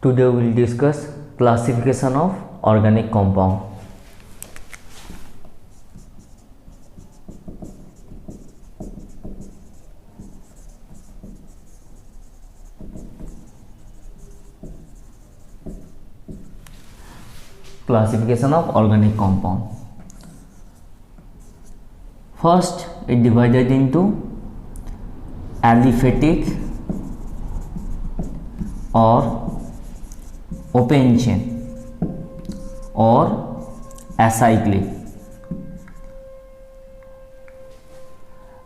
Today we will discuss classification of organic compound. Classification of organic compound. First, it divided into aliphatic or open chain or acyclic,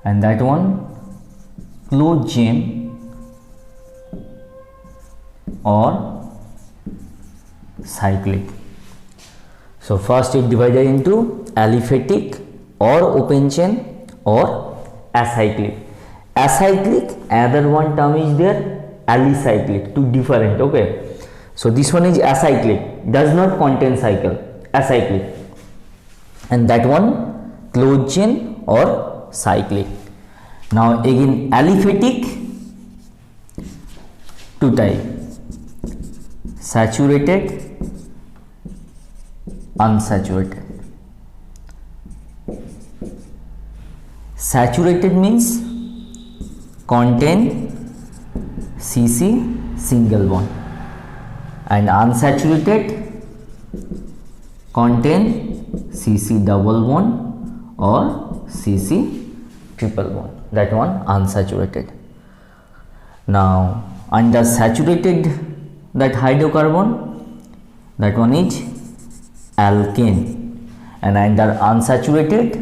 and that one closed chain or cyclic. So first it divided into aliphatic or open chain or acyclic. Acyclic, another one term is there, alicyclic, two different. Okay, so this one is acyclic, does not contain cycle, acyclic, and that one closed chain or cyclic. Now again aliphatic, two type, saturated, unsaturated. Saturated means contain CC single bond, and unsaturated contain CC double bond or CC triple bond, that one unsaturated. Now under saturated, that hydrocarbon, that one is alkane, and under unsaturated,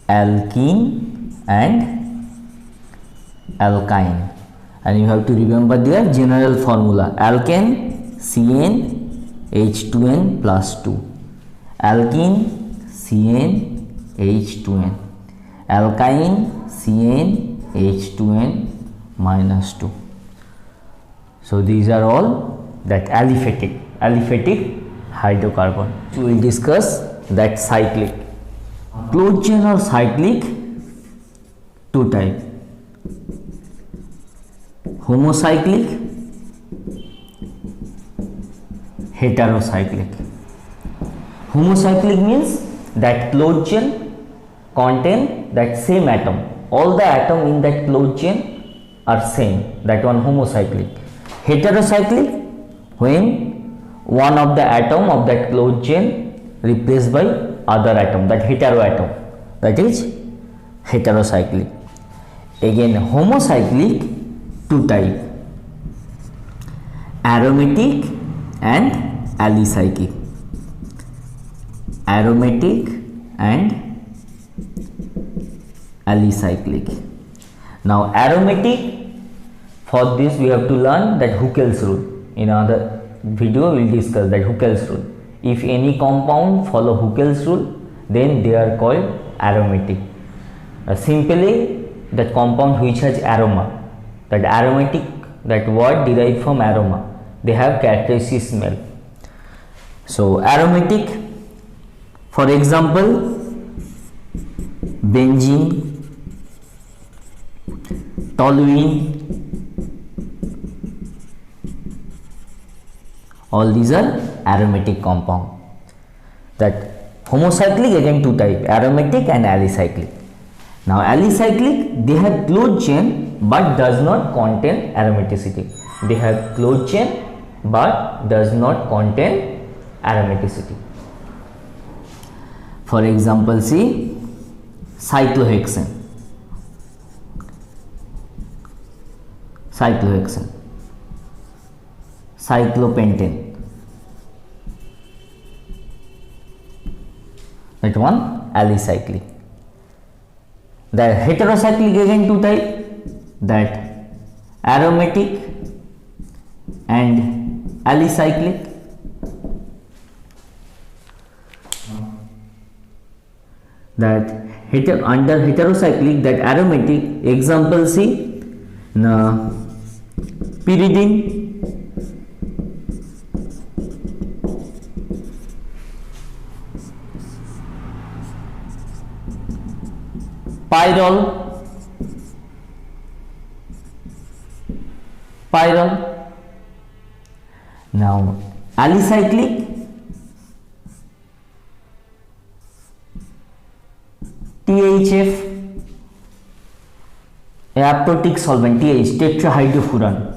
alkene and alkyne. And you have to remember their general formula: alkane CnH2n plus 2, alkene CnH2n, alkyne CnH2n minus 2. So these are all that aliphatic hydrocarbon. So we will discuss that cyclic. Closed chain or cyclic, two type, homocyclic, heterocyclic. Homocyclic means that closed chain contain that same atom, all the atom in that closed chain are same, that one homocyclic. Heterocyclic, when one of the atom of that closed chain replaced by other atom, that heteroatom, that is heterocyclic. Again homocyclic, two type, aromatic and alicyclic. Aromatic and alicyclic. Now aromatic, for this we have to learn that Huckel's rule. In another video we will discuss that Huckel's rule. If any compound follow Huckel's rule, then they are called aromatic. Simply that compound which has aroma, that aromatic, that word derived from aroma, they have characteristic smell. So aromatic, for example, benzene, toluene, all these are aromatic compound. That homocyclic, again two type, aromatic and alicyclic. Now alicyclic, they have closed chain but does not contain aromaticity. They have closed chain but does not contain aromaticity. For example, see cyclohexane, cyclopentane, that one alicyclic. The heterocyclic, again two type, that aromatic and alicyclic. That under heterocyclic, that aromatic, example see pyridine, pyrrole, Now alicyclic, THF, apoptotic solvent, TH, tetrahydrofuran.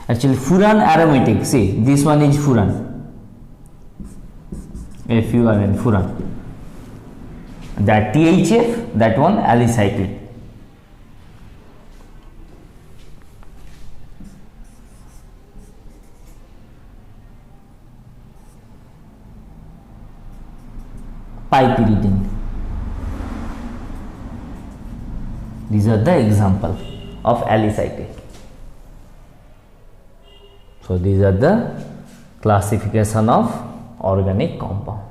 Actually furan aromatic, see this one is furan, FURN, furan, that THF, that one alicyclic. Piperidine. These are the example of alicyclic. So these are the classification of organic compound.